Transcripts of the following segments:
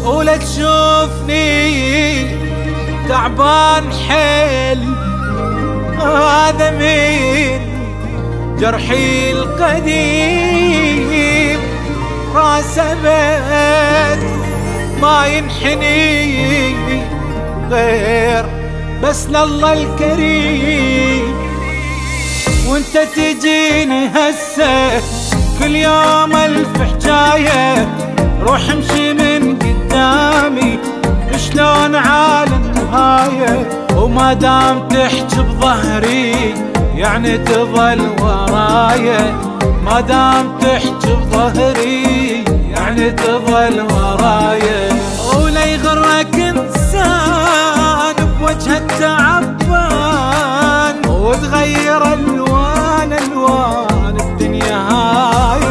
ولا تشوفني تعبان حيل، هذا من جرحي القديم راسه بيت ما ينحني غير بس لله الكريم. وانت تجيني هسه كل يوم الف حجايه، روح امشي من قدامي شلون على النهايه، وما دام تحكي بظهري يعني تظل ورايا، ما دام تحكي بظهري يعني تظل ورايا. ولا يغرك انسان بوجهه تعبان وتغير الوان الدنيا هاي،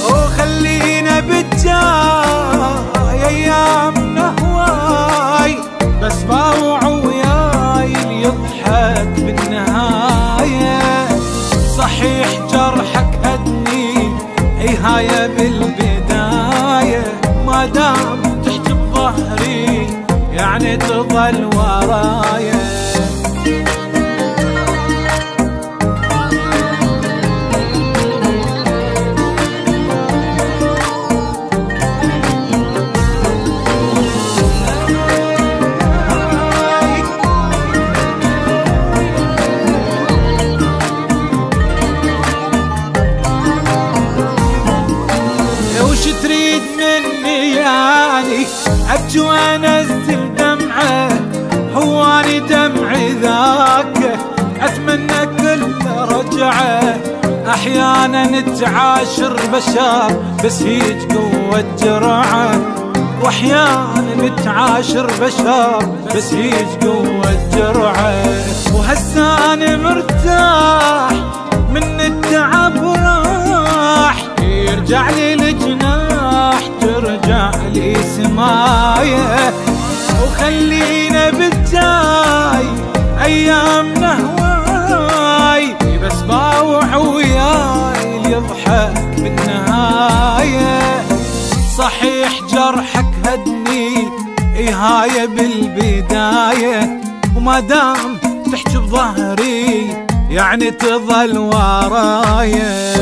وخلينا بالجاي ايامنا هواي، بس باوع وياي اللي يضحك بالنهايه. صحيح جرحك هدني اي هاي بالبدايه، ما دام تحكي بظهري يعني تظل ورايا. وش تريد مني يعني ابكي وانزل دمعه، هو اني دمعي ذاك اتمنى كل رجعه. احيانا نتعاشر بشر بس هيج قوة جرعه، واحيانا نتعاشر بشر بس هيج قوة جرعه. وهسه انا مرتاح من التعب راح، يرجع لي الجناح ترجع لي سمايه، وخلينا بالجاي ايامنا هواي، بس باوع وياي اللي يضحك بالنهايه. صحيح جرحك هدني اي هاي بالبدايه، وما دام تحكي بظهري يعني تظل ورايا.